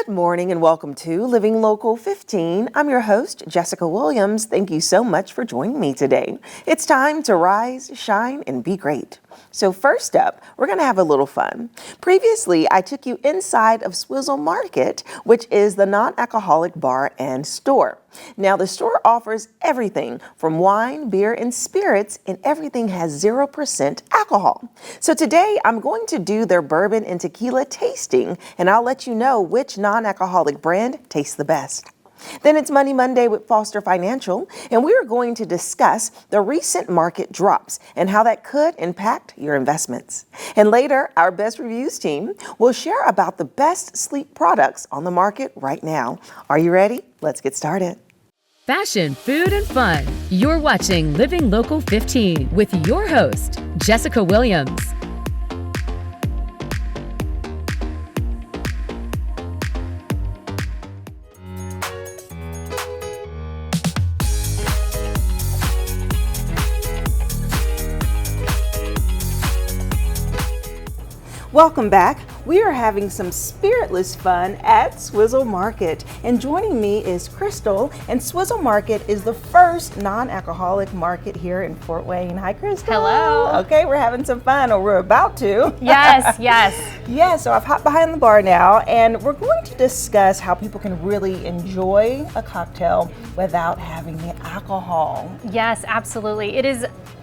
morning and welcome to Living Local 15. I'm your host, Jessica Williams. Thank you so much for joining me today. It's time to rise, shine, and be great. So first up, we're going to have a little fun. Previously, I took you inside of Swizzle Market, which is the non-alcoholic bar and store. Now, the store offers everything from wine, beer, and spirits, and everything has 0% alcohol. So today, I'm going to do their bourbon and tequila tasting, and I'll let you know which non-alcoholic brand tastes the best. Then it's Money Monday with Foster Financial, and we are going to discuss the recent market drops and how that could impact your investments. And later, our Best Reviews team will share about the best sleep products on the market right now. Are you ready? Let's get started. Fashion, food, and fun. You're watching Living Local 15 with your host, Jessica Williams. Welcome back. We are having some spiritless fun at Swizzle Market. And joining me is Crystal. And Swizzle Market is the first non-alcoholic market here in Fort Wayne. Hi, Crystal. Hello. Okay, we're having some fun, or we're about to. Yes, yes. Yeah, so I've hopped behind the bar now, and we're going to discuss how people can really enjoy a cocktail without having the alcohol. Yes, absolutely.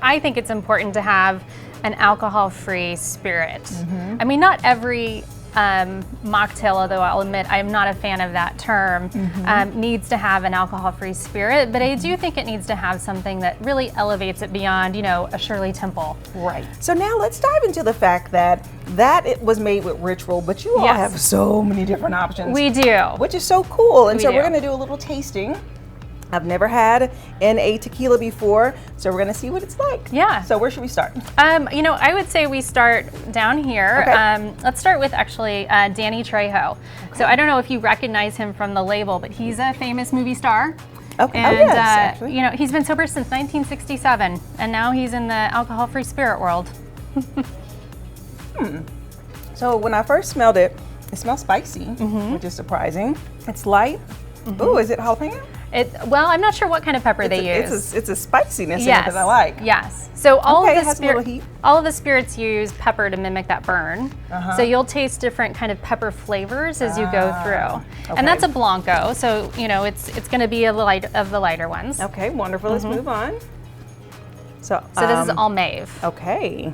I think it's important to have an alcohol-free spirit. I mean, not every mocktail, although I'll admit I'm not a fan of that term, needs to have an alcohol-free spirit, but I do think it needs to have something that really elevates it beyond, a Shirley Temple. Right. So now let's dive into the fact that it was made with Ritual, but you all have so many different options. We do. Which is so cool. And so we're do. going to do a little tasting. I've never had in a tequila before, so we're gonna see what it's like. Yeah. So where should we start? I would say we start down here. Okay. Let's start with actually Danny Trejo. Okay. So I don't know if you recognize him from the label, but he's a famous movie star. Okay. And, yes, actually. He's been sober since 1967, and now he's in the alcohol-free spirit world. So when I first smelled it, it smells spicy, which is surprising. It's light. Ooh, is it jalapeno? Well, I'm not sure what kind of pepper they use. It's a spiciness in it that I like. Yes. So all of the spirits use pepper to mimic that burn. So you'll taste different kind of pepper flavors as you go through. Okay. And that's a Blanco, so it's going to be a light of the lighter ones. Okay, wonderful. Let's move on. So this is all mauve. Okay.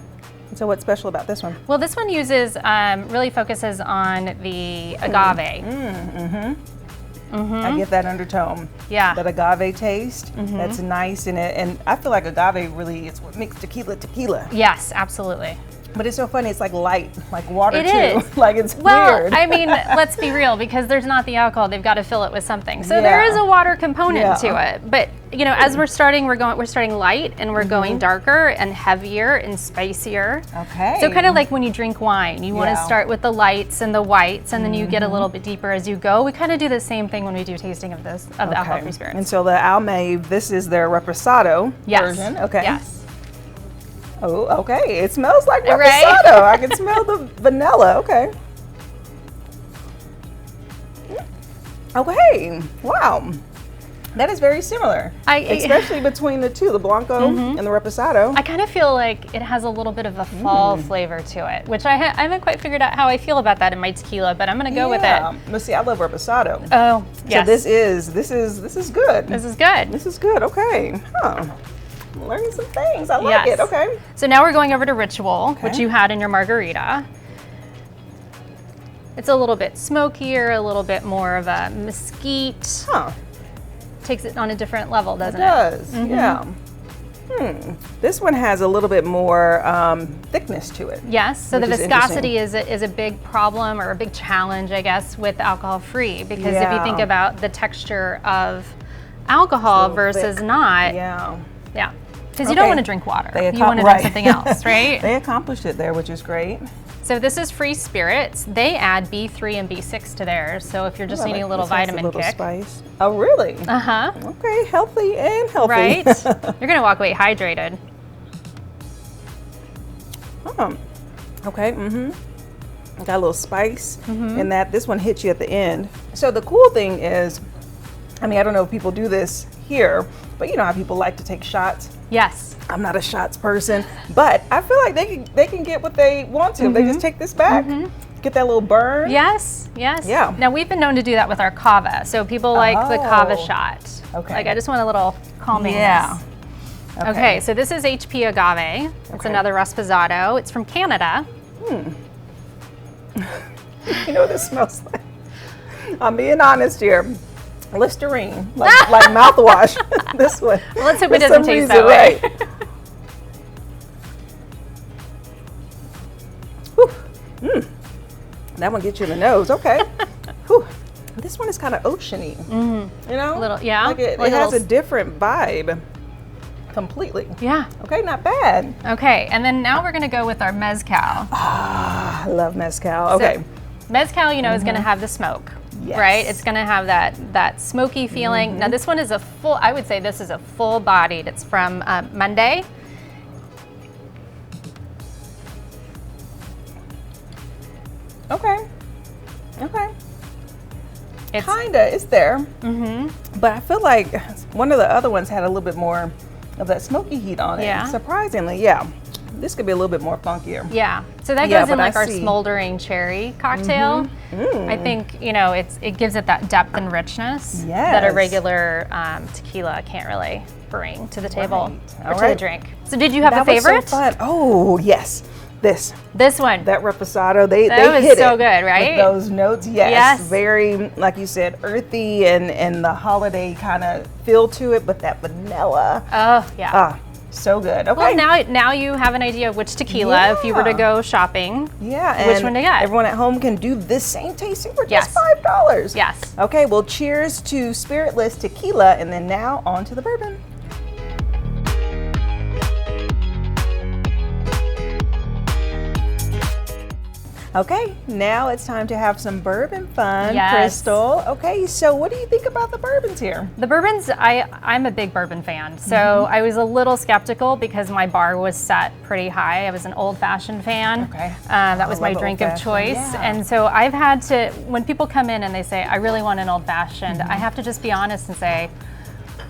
So what's special about this one? Well, this one really focuses on the agave. I get that undertone. Yeah. That agave taste. That's nice in it. And I feel like agave really is what makes tequila. Yes, absolutely. But it's so funny, it's like light, like water It too. is. Like it's Well, weird. I mean, let's be real, because there's not the alcohol, they've got to fill it with something. So there is a water component to it. But as we're starting light, and we're going darker and heavier and spicier. Okay. So kind of like when you drink wine, you want to start with the lights and the whites, and then you get a little bit deeper as you go. We kind of do the same thing when we do tasting of the alcohol-free spirits. And so the Almave, this is their Reposado version. Okay. Yes. Oh, okay. It smells like Reposado. Right? I can smell the vanilla. Okay. Okay. Wow. That is very similar, especially between the two, the Blanco and the Reposado. I kind of feel like it has a little bit of a fall flavor to it, which I haven't quite figured out how I feel about that in my tequila, but I'm going to go with it. But see, I love Reposado. Oh, yes. So this is good. This is good. This is good. Okay. Huh. I'm learning some things. I like it. Okay. So now we're going over to Ritual, which you had in your margarita. It's a little bit smokier, a little bit more of a mesquite. Huh. Takes it on a different level, doesn't it? It does, yeah. This one has a little bit more thickness to it. Yes, so the viscosity is a big problem, or a big challenge, I guess, with alcohol-free, because if you think about the texture of alcohol versus not. Yeah. Because you don't want to drink water. You want to drink something else, right? They accomplished it there, which is great. So this is Free Spirits. They add B3 and B6 to theirs. So if you're just needing a little vitamin kick. Spice. Oh, really? Uh-huh. Okay, healthy and healthy. Right? You're going to walk away hydrated. Okay, Got a little spice in that. This one hits you at the end. So the cool thing is, I mean, I don't know if people do this here, but you know how people like to take shots. Yes. I'm not a shots person, but I feel like they can get what they want to. If they just take this back, get that little burn. Yes, yes. Yeah. Now we've been known to do that with our kava. So people like the kava shot. Okay. Like I just want a little calming. Yeah. Okay, so this is HP agave. It's another Rasposado. It's from Canada. You know what this smells like? I'm being honest here. Listerine, like mouthwash. This one. Well, let's hope For it doesn't some taste reason, that way. right. Whew. That one gets you in the nose. Okay. Whew. This one is kind of oceany. You know? A little, yeah. Like it has a different vibe. Completely. Yeah. Okay, not bad. Okay, and then now we're gonna go with our mezcal. I love mezcal. Okay. So, mezcal, you know, is gonna have the smoke. Yes. Right? It's gonna have that smoky feeling. Now this one is I would say this is a full bodied. It's from Monday. Okay. It's Kinda, it's there. But I feel like one of the other ones had a little bit more of that smoky heat on it. Yeah. Surprisingly, yeah. This could be a little bit more funkier. yeah. So that Yeah, goes in but I like our see. smoldering cherry cocktail. I think, you know, it gives it that depth and richness that a Yes. regular tequila can't really bring to the table Right. or All to the right. drink. So did you have That a favorite? was so fun. Oh, yes. This One. that reposado, they was hit so it good, right? with those notes. Yes, Yes. very, like you said, earthy and the holiday kind of feel to it, but that vanilla, Oh, yeah. so good. Okay, Well, now you have an idea of which tequila, if you were to Yeah. go shopping. yeah, and which one to get? everyone at home can do this same tasting for Yes. just $5. Yes. Okay, well, cheers to spiritless tequila, and then now on to the bourbon. Okay, now it's time to have some bourbon fun, Yes. Crystal. Okay, so what do you think about the bourbons here? The bourbons, I'm a big bourbon fan, so I was a little skeptical because my bar was set pretty high. I was an old-fashioned fan. Okay. That was I my love drink of old-fashioned, choice, yeah. and so I've had to, when people come in and they say, I really want an old-fashioned, I have to just be honest and say,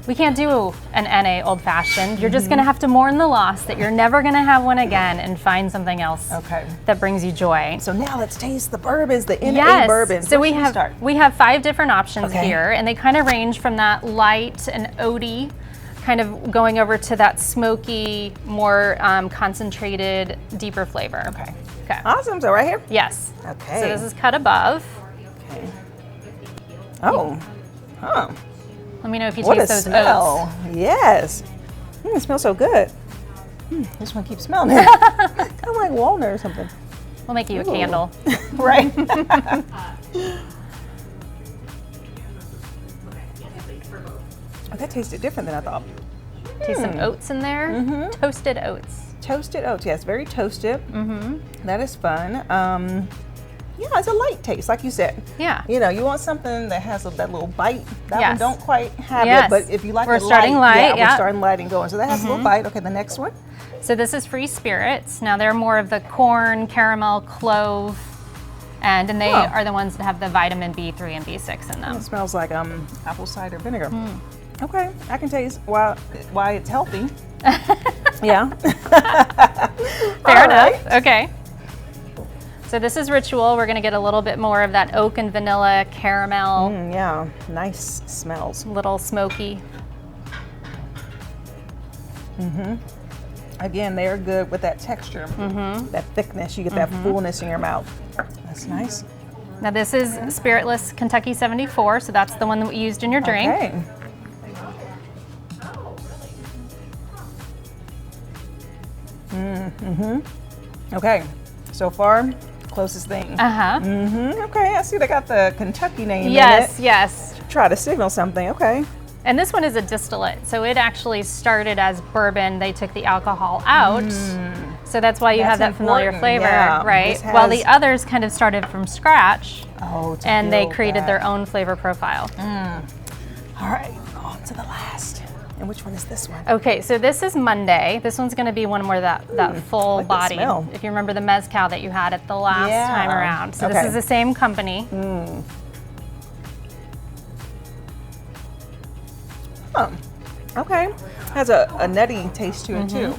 we can't do an NA old-fashioned. You're just gonna have to mourn the loss that you're never gonna have one again and find something else Okay. that brings you joy. So now let's taste the bourbons, the NA Yes. bourbons. So Where we should have start? we have 5 different options Okay. here, and they kind of range from that light and oaty, kind of going over to that smoky, more concentrated, deeper flavor. Okay. Okay. Awesome. So right here. Yes. Okay. So this is cut above. Okay. Oh. Huh. Let me know if you What a taste those smell. oats. Yes. It smells so good. This one keeps smelling it. Kind of like walnut or something. We'll make you a Ooh. candle. Right. Oh, that tasted different than I thought. Taste some oats in there. Mm-hmm. Toasted oats. Toasted oats, yes, very toasted. That is fun. Yeah, it's a light taste, like you said. Yeah. You know, you want something that has that little bite. That one Yes. don't quite have Yes. it, but if you like We're it starting light, light, yeah, yeah. we're starting light and going. So that has a little bite. Okay, the next one. So this is Free Spirits. Now they're more of the corn, caramel, clove, and they Oh. are the ones that have the vitamin B3 and B6 in them. It smells like apple cider vinegar. Okay, I can taste why it's healthy. Yeah. Fair All enough. right. Okay. So this is Ritual. We're going to get a little bit more of that oak and vanilla caramel, Yeah, nice smells. little smoky. Again, they're good with that texture, that thickness. You get that fullness in your mouth. That's nice. Now this is Spiritless Kentucky 74, so that's the one that we used in your drink. Okay. Okay, so far, closest thing. Uh-huh. Okay, I see they got the Kentucky name Yes, in yes. it. Try to signal something, okay. And this one is a distillate, so it actually started as bourbon. They took the alcohol out, so that's why you have That's that familiar important, flavor, yeah. right? This While the has- others kind of started from scratch, To and they build created that. their own flavor profile. All right, on to the last. And which one is this one? Okay, so this is Monday. This one's going to be one more that full like that body. smell. If you remember the mezcal that you had at the last time around. So this is the same company. Okay. Has a nutty taste to it too.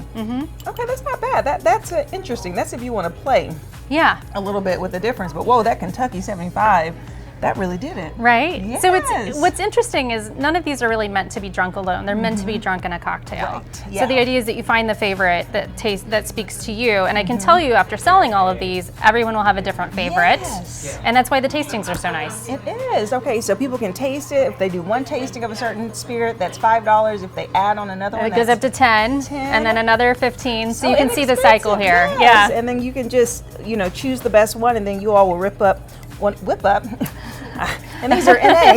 Okay, that's not bad. That's interesting. That's if you want to play Yeah. a little bit with the difference. But whoa, that Kentucky 75, that really did it. Right? Yes. So what's interesting is none of these are really meant to be drunk alone. They're meant to be drunk in a cocktail. Right. So the idea is that you find the favorite that speaks to you. And I can tell you after selling all of these, everyone will have a different favorite. Yes. And that's why the tastings are so nice. It is. Okay, so people can taste it. If they do one tasting of a certain spirit, that's $5. If they add on another one, It goes up to 10, 10. and then another 15. So you can see the inexpensive, cycle here. yes. Yeah. And then you can just, choose the best one, and then you all will whip up. And these are NA.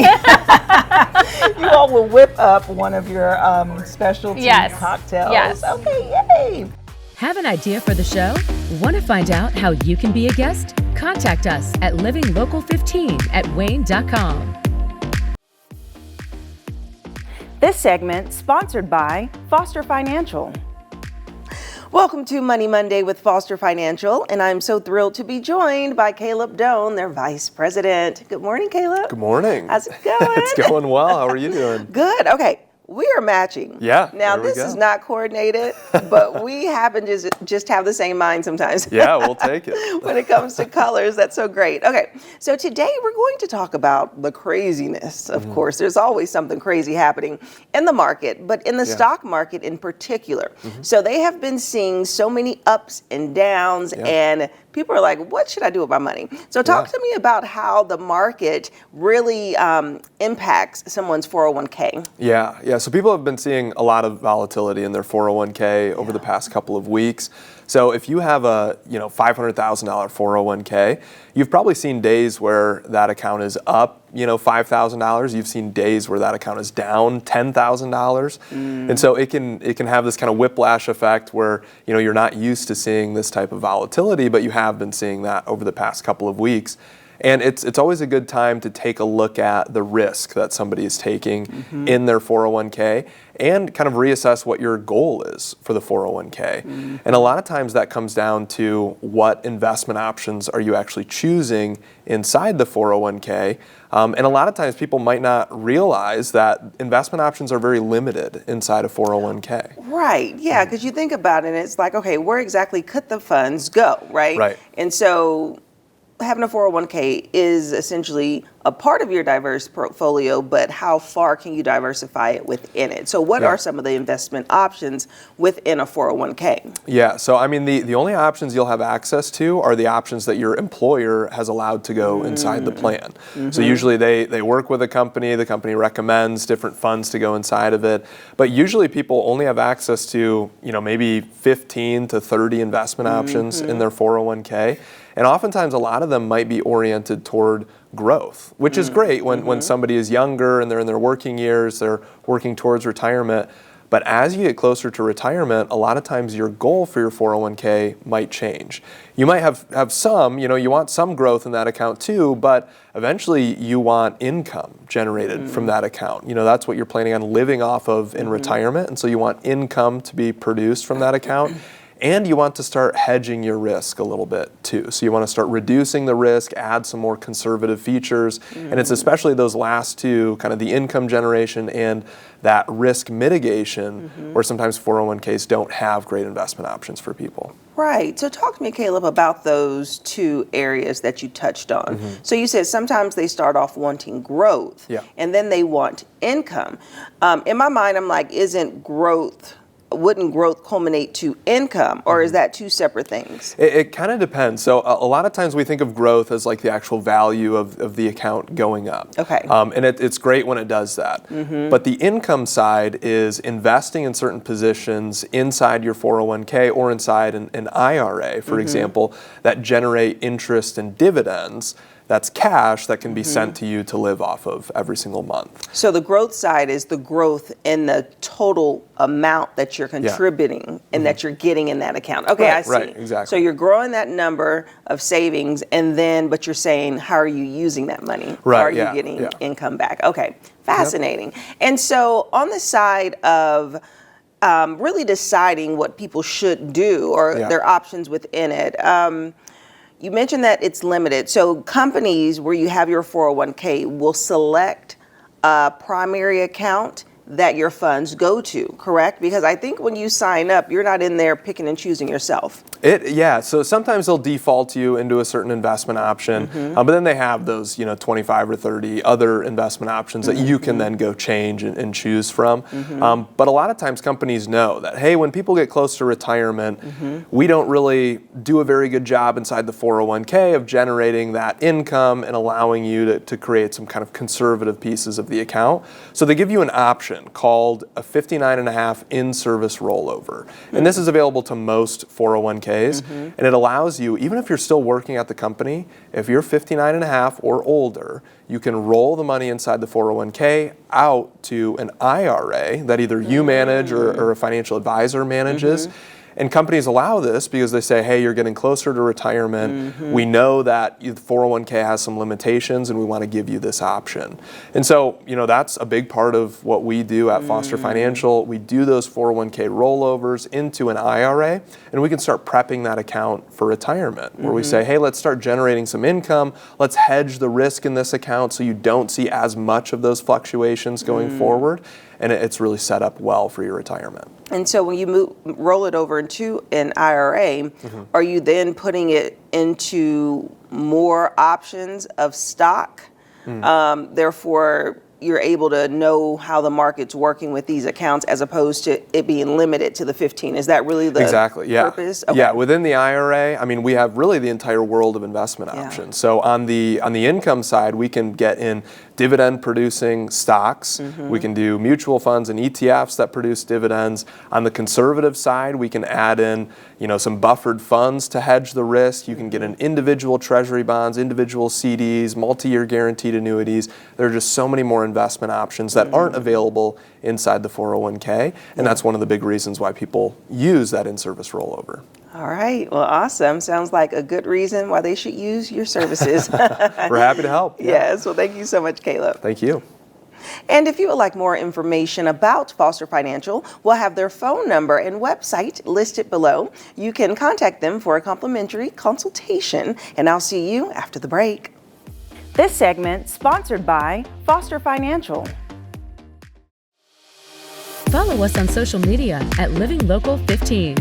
You all will whip up one of your specialty cocktails. Yes. Okay, yay. Have an idea for the show? Want to find out how you can be a guest? Contact us at livinglocal15@wayne.com. This segment sponsored by Foster Financial. Welcome to Money Monday with Foster Financial, and I'm so thrilled to be joined by Caleb Doan, their Vice President. Good morning, Caleb. Good morning. How's it going? It's going well. How are you doing? Good. Okay. We are matching. Yeah, Now, there we this go. is not coordinated, but we happen to just have the same mind sometimes. Yeah, we'll take it. When it comes to colors, that's so great. Okay, so today we're going to talk about the craziness. Of course, there's always something crazy happening in the market, but in the stock market in particular. So they have been seeing so many ups and downs, and people are like, what should I do with my money? So talk to me about how the market really impacts someone's 401k. Yeah. So people have been seeing a lot of volatility in their 401k over the past couple of weeks. So if you have a $500,000 401k, you've probably seen days where that account is up $5,000. You've seen days where that account is down $10,000. And so it can have this kind of whiplash effect where you're not used to seeing this type of volatility, but you have been seeing that over the past couple of weeks. And it's always a good time to take a look at the risk that somebody is taking in their 401k and kind of reassess what your goal is for the 401k. And a lot of times that comes down to what investment options are you actually choosing inside the 401k. And a lot of times people might not realize that investment options are very limited inside a 401k. Right, yeah, because you think about it, it's like, okay, where exactly could the funds go, right? Right. And so having a 401k is essentially a part of your diverse portfolio, but how far can you diversify it within it? So what are some of the investment options within a 401k? Yeah, so I mean, the only options you'll have access to are the options that your employer has allowed to go inside the plan. So usually they work with a company, the company recommends different funds to go inside of it, but usually people only have access to, maybe 15 to 30 investment options in their 401k. And oftentimes a lot of them might be oriented toward growth, which is great when somebody is younger and they're in their working years, they're working towards retirement. But as you get closer to retirement, a lot of times your goal for your 401k might change. You might have some, you want some growth in that account too, but eventually you want income generated from that account. That's what you're planning on living off of in retirement. And so you want income to be produced from that account. And you want to start hedging your risk a little bit too. So you want to start reducing the risk, add some more conservative features. And it's especially those last two, kind of the income generation and that risk mitigation, where sometimes 401ks don't have great investment options for people. Right. So talk to me, Caleb, about those two areas that you touched on. So you said sometimes they start off wanting growth, and then they want income. In my mind, I'm like, wouldn't growth culminate to income, or is that two separate things? It kind of depends. So a lot of times we think of growth as like the actual value of the account going up. Okay. And it's great when it does that. But the income side is investing in certain positions inside your 401k or inside an IRA, for example, that generate interest and dividends. that's cash that can be sent to you to live off of every single month. So the growth side is the growth in the total amount that you're contributing and that you're getting in that account. Okay, I see. Right, exactly. So you're growing that number of savings, and then, but you're saying, how are you using that money? Right, Are you getting income back? Okay, fascinating. And so on the side of really deciding what people should do or their options within it, you mentioned that it's limited. So companies where you have your 401k will select a primary account that your funds go to, correct? Because I think when you sign up, you're not in there picking and choosing yourself. So sometimes they'll default you into a certain investment option, but then they have those 25 or 30 other investment options that you can then go change and choose from. But a lot of times companies know that, hey, when people get close to retirement, we don't really do a very good job inside the 401k of generating that income and allowing you to create some kind of conservative pieces of the account. So they give you an option called a 59.5 in-service rollover. And this is available to most 401ks. And it allows you, even if you're still working at the company, if you're 59.5 or older, you can roll the money inside the 401k out to an IRA that either you manage or a financial advisor manages. And companies allow this because they say, hey, you're getting closer to retirement. We know that the 401k has some limitations and we want to give you this option. And so, that's a big part of what we do at Foster Financial. We do those 401k rollovers into an IRA, and we can start prepping that account for retirement, where we say, hey, let's start generating some income. Let's hedge the risk in this account so you don't see as much of those fluctuations going forward. And it's really set up well for your retirement. And so when you roll it over into an IRA, are you then putting it into more options of stock? Therefore, you're able to know how the market's working with these accounts as opposed to it being limited to the 15. Is that really the purpose? Okay. Yeah, within the IRA, we have really the entire world of investment options. So on the income side, we can get in dividend producing stocks. We can do mutual funds and ETFs that produce dividends. On the conservative side, we can add in some buffered funds to hedge the risk. You can get in individual treasury bonds, individual CDs, multi-year guaranteed annuities. There are just so many more investment options that aren't available inside the 401k, and that's one of the big reasons why people use that in-service rollover. All right. Well, awesome. Sounds like a good reason why they should use your services. We're happy to help. Yes. Well, thank you so much, Caleb. Thank you. And if you would like more information about Foster Financial, we'll have their phone number and website listed below. You can contact them for a complimentary consultation, and I'll see you after the break. This segment sponsored by Foster Financial. Follow us on social media at Living Local 15.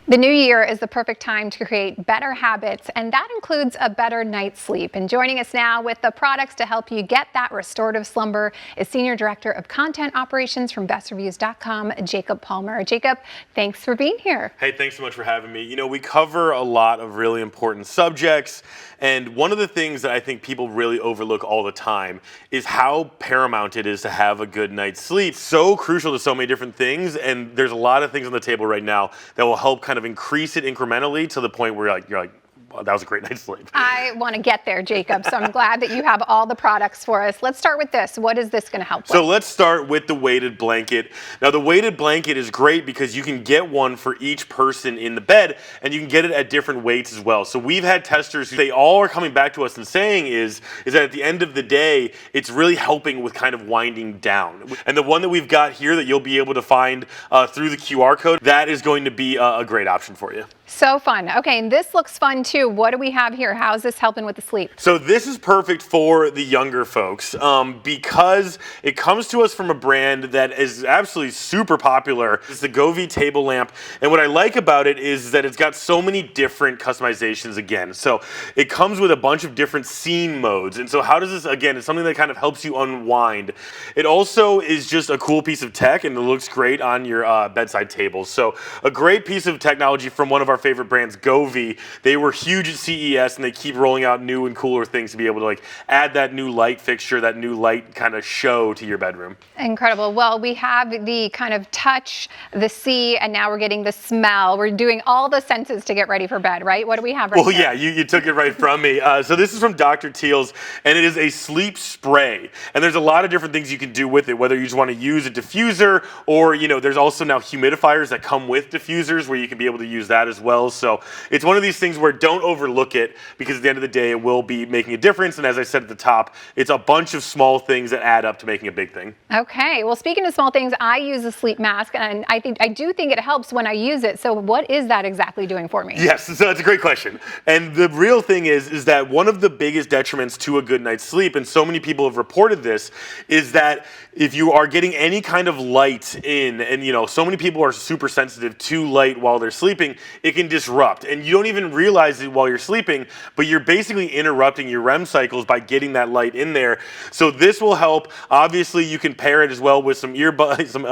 The new year is the perfect time to create better habits, and that includes a better night's sleep. And joining us now with the products to help you get that restorative slumber is Senior Director of Content Operations from BestReivews.com, Jacob Palmer. Jacob, thanks for being here. Hey, thanks so much for having me. We cover a lot of really important subjects, and one of the things that I think people really overlook all the time is how paramount it is to have a good night's sleep. So crucial to so many different things, and there's a lot of things on the table right now that will help kind of increase it incrementally to the point where you're like, well, that was a great night's sleep. I want to get there, Jacob, so I'm glad that you have all the products for us. Let's start with this. What is this going to help with? So let's start with the weighted blanket. Now, the weighted blanket is great because you can get one for each person in the bed, and you can get it at different weights as well. So we've had testers who they all are coming back to us and saying is that at the end of the day, it's really helping with kind of winding down. And the one that we've got here that you'll be able to find through the QR code, that is going to be a great option for you. So fun. Okay, and this looks fun too. What do we have here? How is this helping with the sleep? So this is perfect for the younger folks because it comes to us from a brand that is absolutely super popular. It's the Govee table lamp. And what I like about it is that it's got so many different customizations again. So it comes with a bunch of different scene modes. And so how does this, again, it's something that kind of helps you unwind. It also is just a cool piece of tech, and it looks great on your bedside table. So a great piece of technology from one of our our favorite brands, Govee. They were huge at CES, and they keep rolling out new and cooler things to be able to like add that new light fixture, that new light kind of show to your bedroom. Incredible. Well, we have the kind of touch, the see, and now we're getting the smell. We're doing all the senses to get ready for bed, right? What do we have right Well, here? yeah, you took it right from me. So this is from Dr. Teal's, and it is a sleep spray. And there's a lot of different things you can do with it, whether you just want to use a diffuser or, you know, there's also now humidifiers that come with diffusers where you can be able to use that as well. So it's one of these things where don't overlook it, because at the end of the day, it will be making a difference. And as I said at the top, it's a bunch of small things that add up to making a big thing. Okay. Well, speaking of small things, I use a sleep mask, and I do think it helps when I use it. So what is that exactly doing for me? Yes, so that's a great question. And the real thing is that one of the biggest detriments to a good night's sleep, and so many people have reported this, is that if you are getting any kind of light in, and you know, so many people are super sensitive to light while they're sleeping, it can disrupt. And you don't even realize it while you're sleeping, but you're basically interrupting your REM cycles by getting that light in there. So this will help. Obviously, you can pair it as well with some earbuds, some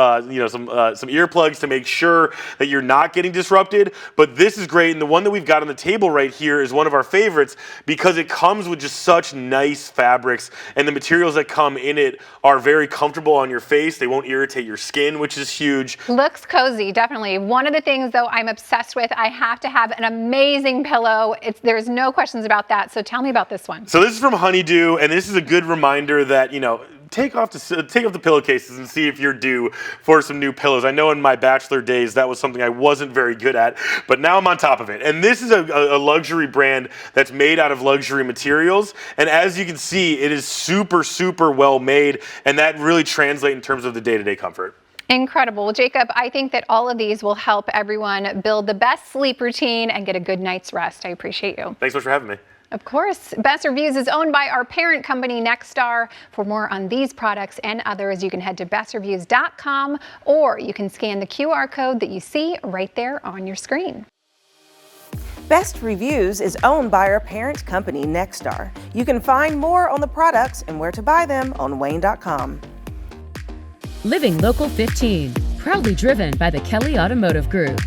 earplugs to make sure that you're not getting disrupted. But this is great, and the one that we've got on the table right here is one of our favorites because it comes with just such nice fabrics, and the materials that come in it are very comfortable on your face. They won't irritate your skin, which is huge. Looks cozy, definitely. One of the things, though, I'm obsessed with, I have to have an amazing pillow. There's no questions about that. So tell me about this one. So this is from Honeydew, and this is a good reminder that, you know, take off the pillowcases and see if you're due for some new pillows. I know in my bachelor days that was something I wasn't very good at, but now I'm on top of it. And this is a luxury brand that's made out of luxury materials. And as you can see, it is super, super well made, and that really translates in terms of the day-to-day comfort. Incredible. Well, Jacob, I think that all of these will help everyone build the best sleep routine and get a good night's rest. I appreciate you. Thanks so much for having me. Of course. BestReivews is owned by our parent company, Nexstar. For more on these products and others, you can head to BestReivews.com, or you can scan the QR code that you see right there on your screen. BestReivews is owned by our parent company, Nexstar. You can find more on the products and where to buy them on Wayne.com. Living Local 15, proudly driven by the Kelly Automotive Group.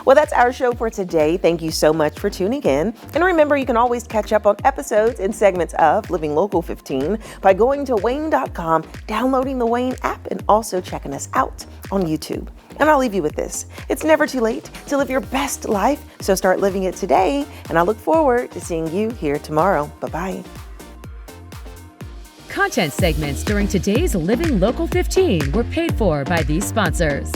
Well, that's our show for today. Thank you so much for tuning in. And remember, you can always catch up on episodes and segments of Living Local 15 by going to Wayne.com, downloading the Wayne app, and also checking us out on YouTube. And I'll leave you with this. It's never too late to live your best life, so start living it today. And I look forward to seeing you here tomorrow. Bye-bye. Content segments during today's Living Local 15 were paid for by these sponsors.